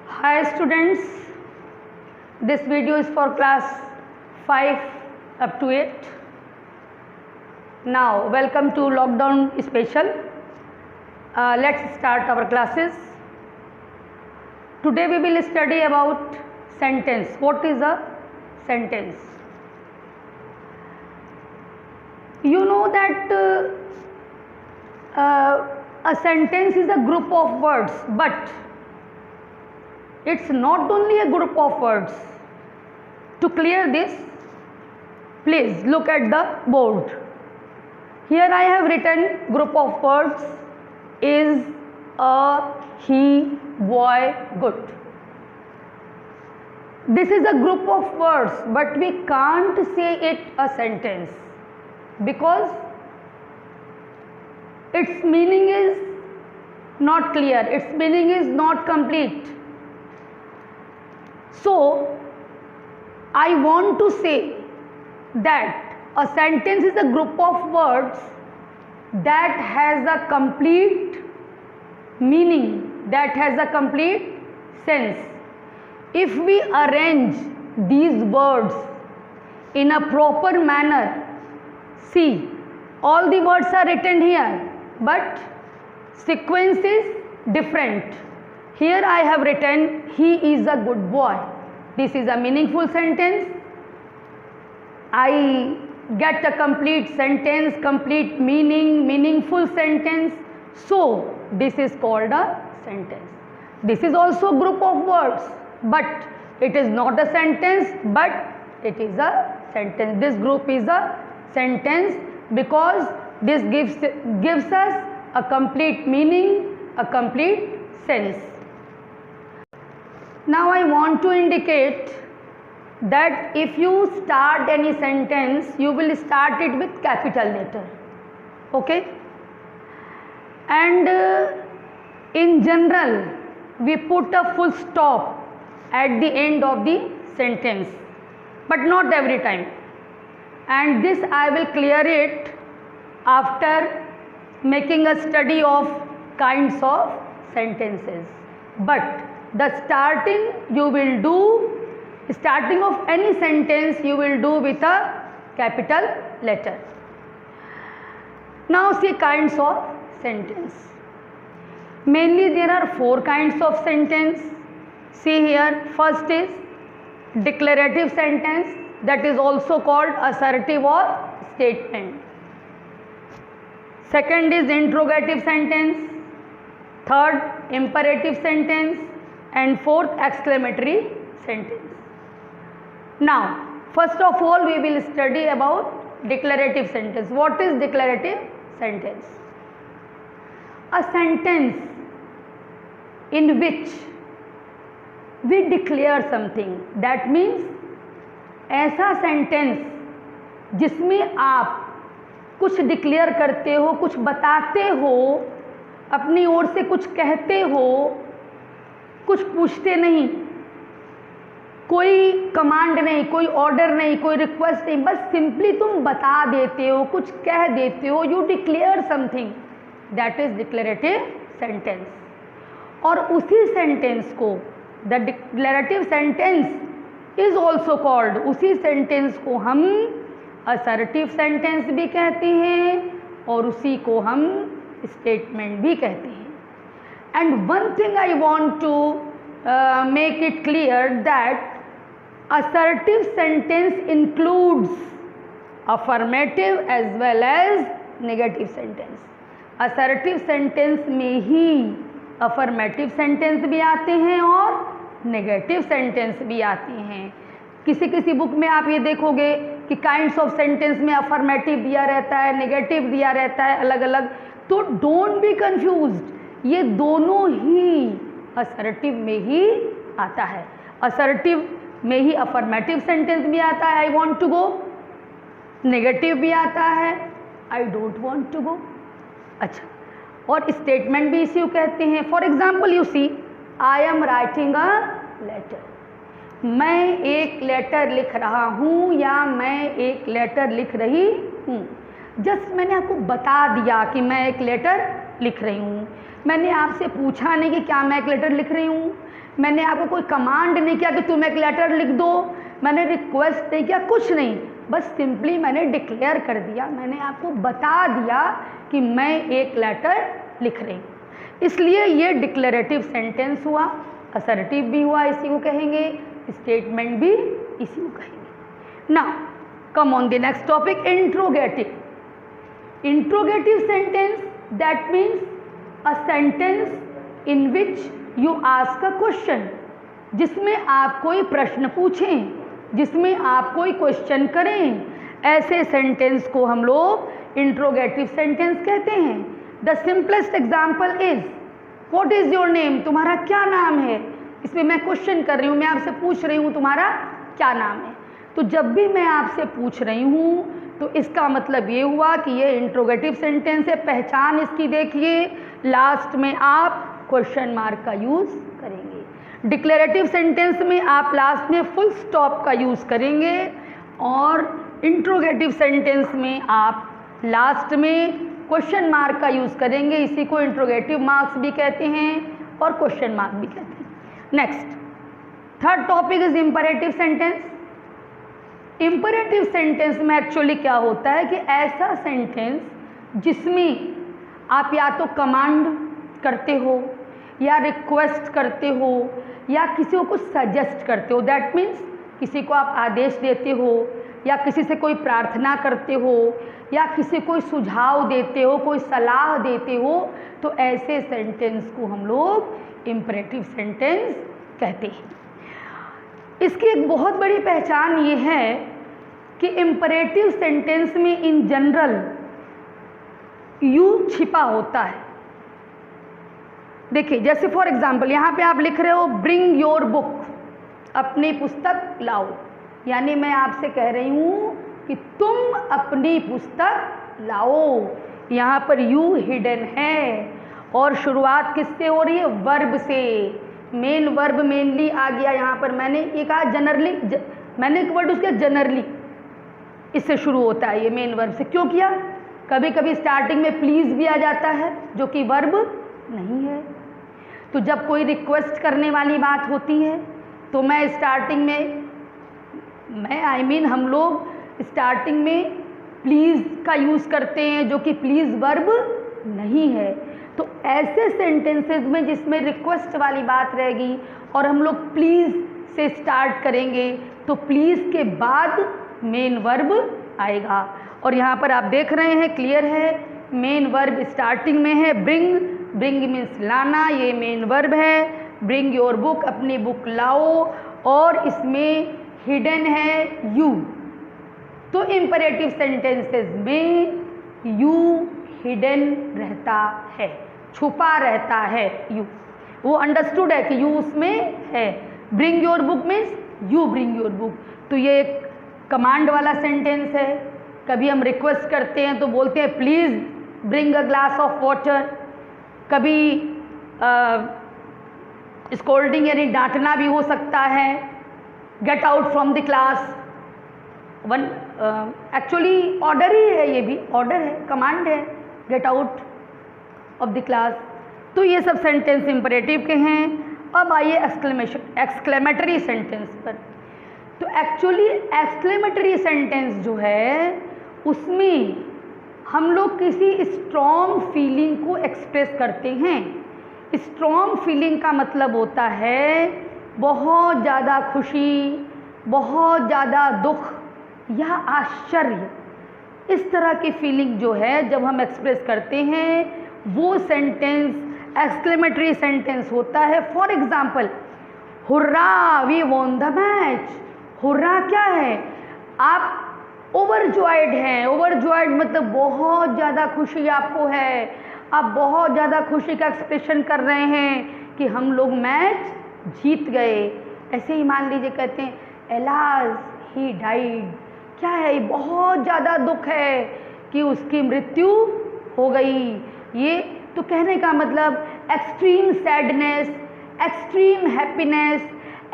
Hi students, this video is for class 5 up to 8. Now welcome to lockdown special. Let's start our classes. Today we will study about sentence. What is a sentence? You know that a sentence is a group of words, but it's not only a group of words. To clear this, please look at the board. Here I have written group of words is, a, he, boy, good. This is a group of words, but we can't say it a sentence because its meaning is not clear, its meaning is not complete. So, I want to say that a sentence is a group of words that has a complete meaning, that has a complete sense. If we arrange these words in a proper manner, see, all the words are written here, but sequence is different. Here I have written, he is a good boy. This is a meaningful sentence. I get a complete sentence, complete meaning, meaningful sentence. So, this is called a sentence. This is also a group of words, but it is not a sentence, but it is a sentence. This group is a sentence because this gives us a complete meaning, a complete sense. Now I want to indicate that if you start any sentence, you will start it with capital letter, okay? And in general, we put a full stop at the end of the sentence, but not every time. And this I will clear it after making a study of kinds of sentences. But the starting of any sentence you will do with a capital letter. Now see kinds of sentence. Mainly there are 4 kinds of sentence. See here, first is declarative sentence, that is also called assertive or statement. Second is interrogative sentence. Third, imperative sentence. And fourth, exclamatory sentence. Now, first of all, we will study about declarative sentence. What is declarative sentence? A sentence in which we declare something. That means ऐसा sentence जिसमें आप कुछ declare करते हो, कुछ बताते हो, अपनी ओर से कुछ कहते हो, कुछ पूछते नहीं, कोई कमांड नहीं, कोई ऑर्डर नहीं, कोई रिक्वेस्ट नहीं, बस सिंपली तुम बता देते हो, कुछ कह देते हो, you declare something, that is declarative sentence. और उसी सेंटेंस को the declarative sentence is also called, उसी सेंटेंस को हम असर्टिव सेंटेंस भी कहते हैं और उसी को हम स्टेटमेंट भी कहते हैं. And one thing I want to make it clear that assertive sentence includes affirmative as well as negative sentence. assertive sentence में ही affirmative sentence भी आते हैं और negative sentence भी आती हैं. किसी किसी बुक में आप ये देखोगे कि kinds of sentence में affirmative दिया रहता है, negative दिया रहता है, अलग अलग. तो don't be confused, ये दोनों ही assertive में ही आता है. assertive में ही अफर्मेटिव सेंटेंस भी आता है, I want to go, negative भी आता है, I don't want to go. अच्छा, और स्टेटमेंट भी इसी को कहते हैं. For example you see, I am writing a letter, मैं एक लेटर लिख रहा हूँ या मैं एक लेटर लिख रही हूँ. जस्ट मैंने आपको बता दिया कि मैं एक लेटर लिख रही हूँ। मैंने आपसे पूछा नहीं कि क्या मैं एक लेटर लिख रही हूँ, मैंने आपको कोई कमांड नहीं किया कि तुम एक लेटर लिख दो, मैंने रिक्वेस्ट नहीं किया, कुछ नहीं, बस सिंपली मैंने डिक्लेयर कर दिया, मैंने आपको बता दिया कि मैं एक लेटर लिख रही हूँ। इसलिए ये डिक्लेरेटिव सेंटेंस हुआ, असर्टिव भी हुआ, इसी को कहेंगे, स्टेटमेंट भी इसी को कहेंगे। Now come on the next topic, interrogative. Interrogative sentence that means a sentence in which you ask a question, जिसमें आप कोई प्रश्न पूछें, जिसमें आप कोई क्वेश्चन करें, ऐसे सेंटेंस को हम लोग इंट्रोगेटिव सेंटेंस कहते हैं। The simplest example is what is your name, तुम्हारा क्या नाम है। इसमें मैं क्वेश्चन कर रही हूँ, मैं आपसे पूछ रही हूँ तुम्हारा क्या नाम है। तो जब भी मैं आपसे पूछ रही हूँ तो इसका मतलब ये हुआ कि ये इंट्रोगेटिव सेंटेंस है। पहचान इसकी देखिए, लास्ट में आप क्वेश्चन मार्क का यूज़ करेंगे। डिक्लेरेटिव सेंटेंस में आप लास्ट में फुल स्टॉप का यूज़ करेंगे और इंट्रोगेटिव सेंटेंस में आप लास्ट में क्वेश्चन मार्क का यूज़ करेंगे। इसी को इंट्रोगेटिव मार्क्स भी कहते हैं और क्वेश्चन मार्क भी कहते हैं। Next, third topic is imperative sentence. Imperative sentence में एक्चुअली क्या होता है कि ऐसा सेंटेंस जिसमें आप या तो कमांड करते हो या रिक्वेस्ट करते हो या किसी को कुछ सजेस्ट करते हो, दैट मीन्स किसी को आप आदेश देते हो या किसी से कोई प्रार्थना करते हो या किसी को सुझाव देते हो, कोई सलाह देते हो, तो ऐसे सेंटेंस को हम लोग इंपरेटिव सेंटेंस कहते हैं। इसकी एक बहुत बड़ी पहचान ये है कि इंपरेटिव सेंटेंस में इन जनरल यू छिपा होता है। देखिए, जैसे फॉर एग्जाम्पल यहाँ पे आप लिख रहे हो ब्रिंग योर बुक, अपनी पुस्तक लाओ, यानी मैं आपसे कह रही हूँ कि तुम अपनी पुस्तक लाओ। यहाँ पर यू हिडन है और शुरुआत किससे हो रही है? वर्ब से। मेन वर्ब मेनली आ गया यहाँ पर। मैंने ये कहा जनरली, मैंने एक वर्ड उसके जनरली, इससे शुरू होता है ये मेन वर्ब से। क्यों किया? कभी कभी स्टार्टिंग में प्लीज़ भी आ जाता है जो कि वर्ब नहीं है। तो जब कोई रिक्वेस्ट करने वाली बात होती है तो मैं स्टार्टिंग में हम लोग स्टार्टिंग में प्लीज़ का यूज़ करते हैं जो कि प्लीज़ वर्ब नहीं है। तो ऐसे सेंटेंसेस में जिसमें रिक्वेस्ट वाली बात रहेगी और हम लोग प्लीज़ से स्टार्ट करेंगे तो प्लीज़ के बाद मेन वर्ब आएगा। और यहाँ पर आप देख रहे हैं, क्लियर है, मेन वर्ब स्टार्टिंग में है ब्रिंग। ब्रिंग मीन्स लाना, ये मेन वर्ब है। ब्रिंग योर बुक, अपनी बुक लाओ, और इसमें हिडन है यू। तो इंपरेटिव सेंटेंसेस में यू हिडन रहता है, छुपा रहता है यू। वो अंडरस्टूड है कि यू उसमें है। Bring your book means you bring your book. तो ये एक कमांड वाला सेंटेंस है। कभी हम रिक्वेस्ट करते हैं तो बोलते हैं please bring a glass of water. कभी स्कोल्डिंग यानी डांटना भी हो सकता है, get out from the class. One actually order ही है, ये भी ऑर्डर है, कमांड है, get out of the class. तो ये सब सेंटेंस इंपरेटिव के हैं। अब आइए एक्सक्लेमेटरी सेंटेंस पर। तो एक्चुअली एक्सक्लेमेटरी सेंटेंस जो है उसमें हम लोग किसी स्ट्रॉन्ग फीलिंग को एक्सप्रेस करते हैं। स्ट्रॉन्ग फीलिंग का मतलब होता है बहुत ज़्यादा खुशी, बहुत ज़्यादा दुख या आश्चर्य। इस तरह की फीलिंग जो है जब हम एक्सप्रेस करते हैं वो सेंटेंस एक्सक्लेमेटरी सेंटेंस होता है। For example, hurrah we won the match. Hurrah क्या है? आप ओवरजॉयड हैं। ओवरजॉयड मतलब बहुत ज़्यादा खुशी आपको है, आप बहुत ज़्यादा खुशी का एक्सप्रेशन कर रहे हैं कि हम लोग मैच जीत गए। ऐसे ही मान लीजिए कहते हैं एलाज ही डाइड। क्या है? ये बहुत ज़्यादा दुख है कि उसकी मृत्यु हो गई। ये तो कहने का मतलब extreme sadness, extreme happiness,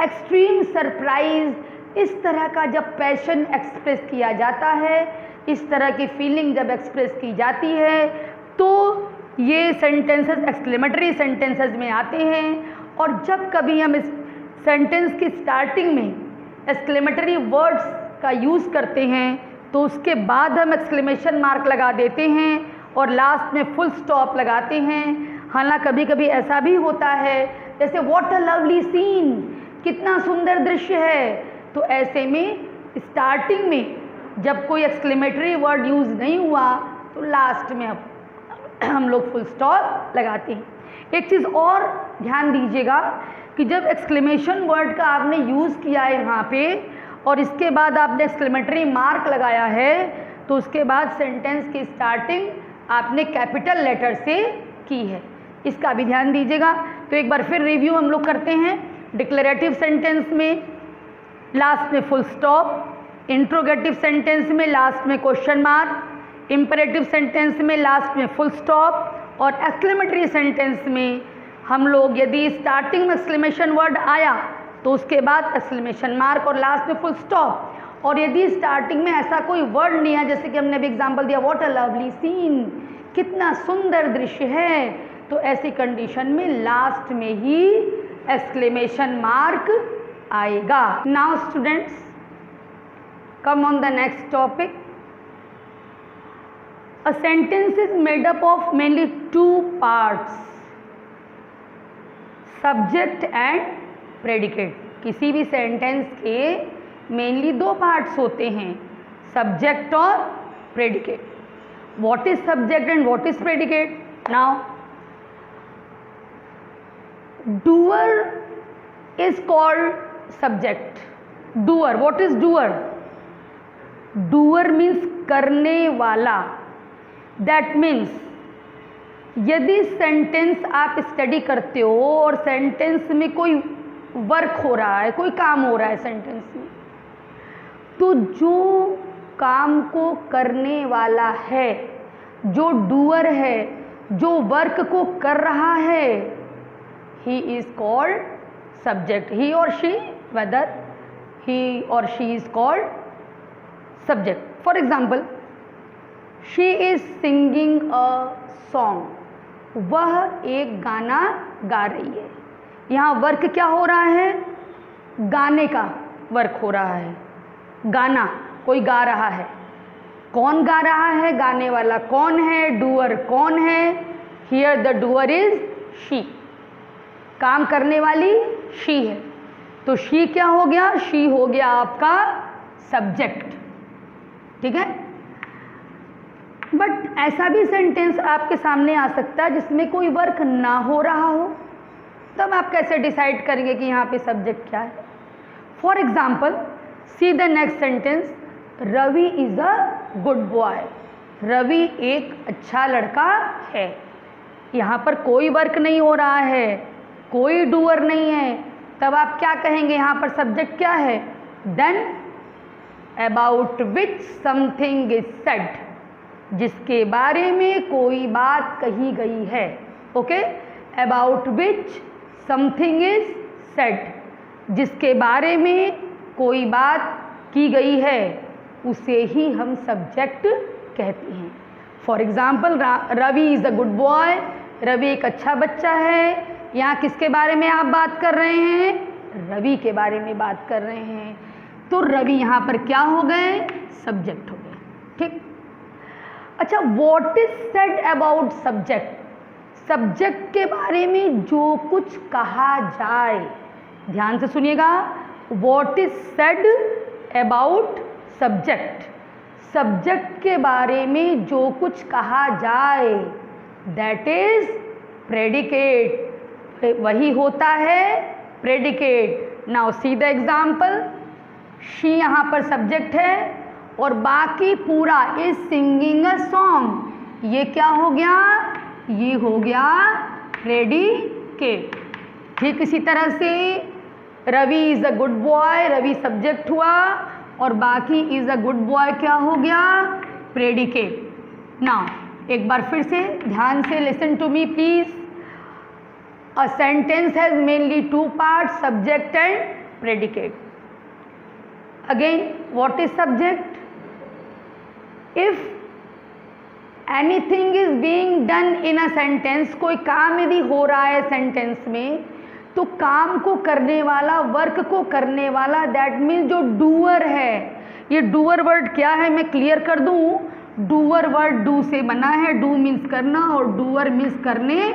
extreme surprise, इस तरह का जब पैशन एक्सप्रेस किया जाता है, इस तरह की फीलिंग जब एक्सप्रेस की जाती है तो ये सेंटेंसेस एक्सक्लेमेटरी सेंटेंसेस में आते हैं, और जब कभी हम इस सेंटेंस की स्टार्टिंग में एक्सक्लेमेटरी वर्ड्स का यूज़ करते हैं तो उसके बाद हम एक्सक्लेमेशन मार्क लगा देते हैं और लास्ट में फुल स्टॉप लगाते हैं। हालांकि कभी कभी ऐसा भी होता है, जैसे व्हाट अ लवली सीन, कितना सुंदर दृश्य है, तो ऐसे में स्टार्टिंग में जब कोई एक्सक्लेमेटरी वर्ड यूज़ नहीं हुआ तो लास्ट में हम लोग फुल स्टॉप लगाते हैं। एक चीज़ और ध्यान दीजिएगा कि जब एक्सक्लेमेशन वर्ड का आपने यूज़ किया है यहाँ पे और इसके बाद आपने एक्सक्लेमेटरी मार्क लगाया है, तो उसके बाद सेंटेंस की स्टार्टिंग आपने कैपिटल लेटर से की है, इसका भी ध्यान दीजिएगा। तो एक बार फिर रिव्यू हम लोग करते हैं। डिक्लेरेटिव सेंटेंस में लास्ट में फुल स्टॉप, इंट्रोगेटिव सेंटेंस में लास्ट में क्वेश्चन मार्क, इंपरेटिव सेंटेंस में लास्ट में फुल स्टॉप, और एक्सक्लेमेटरी सेंटेंस में हम लोग यदि स्टार्टिंग में एक्सक्लेमेशन वर्ड आया तो उसके बाद एक्सक्लेमेशन मार्क और लास्ट में फुल स्टॉप। और यदि स्टार्टिंग में ऐसा कोई वर्ड नहीं है, जैसे कि हमने अभी एग्जांपल दिया व्हाट अ लवली सीन, कितना सुंदर दृश्य है, तो ऐसी कंडीशन में लास्ट में ही एक्सक्लेमेशन मार्क आएगा। Now students, come on the next topic. A sentence is made up of mainly two parts, subject and predicate. किसी भी सेंटेंस के मेनली दो पार्ट्स होते हैं, सब्जेक्ट और predicate. What is subject and what is predicate? Now, doer is called subject. Doer, what is doer? Doer means करने वाला. That means यदि सेंटेंस आप स्टडी करते हो और सेंटेंस में कोई वर्क हो रहा है, कोई काम हो रहा है सेंटेंस में, तो जो काम को करने वाला है, जो डूअर है, जो वर्क को कर रहा है, ही इज कॉल्ड सब्जेक्ट. ही और शी, वेदर ही और she is called subject. For example, she is singing a song. वह एक गाना गा रही है. यहाँ वर्क क्या हो रहा है? गाने का वर्क हो रहा है. गाना कोई गा रहा है. कौन गा रहा है? गाने वाला कौन है? डूअर कौन है? Here the doer is she. काम करने वाली she है. तो she क्या हो गया? she हो गया आपका सब्जेक्ट. ठीक है. बट ऐसा भी सेंटेंस आपके सामने आ सकता है जिसमें कोई वर्क ना हो रहा हो, तब आप कैसे डिसाइड करेंगे कि यहाँ पे सब्जेक्ट क्या है? For example, see the next sentence, Ravi is a good boy. Ravi एक अच्छा लड़का है. यहाँ पर कोई वर्क नहीं हो रहा है, कोई डूअर नहीं है, तब आप क्या कहेंगे? यहाँ पर सब्जेक्ट क्या है? Then about which something is said, जिसके बारे में कोई बात कही गई है. Okay, about which something is said, जिसके बारे में कोई बात की गई है, उसे ही हम सब्जेक्ट कहते हैं. For example, Ravi is a good boy. Ravi एक अच्छा बच्चा है. यहाँ किसके बारे में आप बात कर रहे हैं? रवि के बारे में बात कर रहे हैं. तो रवि यहाँ पर क्या हो गए? सब्जेक्ट हो गए. ठीक. अच्छा, what is said about subject? Subject के बारे में जो कुछ कहा जाए. ध्यान से सुनिएगा. What is said about subject? Subject के बारे में जो कुछ कहा जाए, दैट इज प्रेडिकेट. वही होता है predicate. Now see the example. She यहाँ पर सब्जेक्ट है और बाकी पूरा इज सिंगिंग अ सॉन्ग. ये क्या हो गया? ये हो गया प्रेडिकेट. ठीक इसी तरह से Ravi is a good boy, Ravi subject हुआ और बाकी इज़ अ गुड बॉय क्या हो गया? प्रेडिकेट. नाउ एक बार फिर से ध्यान से listen to me please. A sentence has mainly two parts, subject and predicate. Again, what is subject? If anything is being done in a sentence, कोई काम यदि हो रहा है सेंटेंस में, तो काम को करने वाला, वर्क को करने वाला, दैट मीन्स जो डूअर है। ये डूअर वर्ड क्या है मैं क्लियर कर दूं। डूअर वर्ड डू से बना है, डू मीन्स करना और डूअर मीन्स करने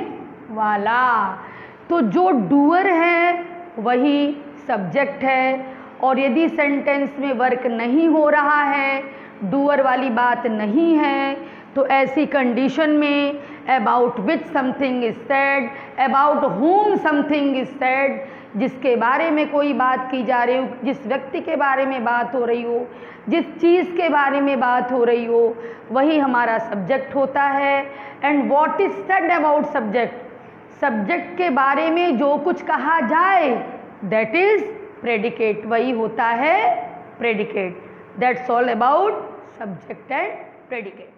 वाला। तो जो डूअर है वही सब्जेक्ट है, और यदि सेंटेंस में वर्क नहीं हो रहा है, डूअर वाली बात नहीं है, तो ऐसी कंडीशन में about which something is said, about home something is said, जिसके बारे में कोई बात की जा रही हो, जिस व्यक्ति के बारे में बात हो रही हो, जिस चीज़ के बारे में बात हो रही हो, वही हमारा सब्जेक्ट होता है। And what is said about subject, subject के बारे में जो कुछ कहा जाए दैट इज प्रेडिकेट, वही होता है predicate. That's all about subject and predicate.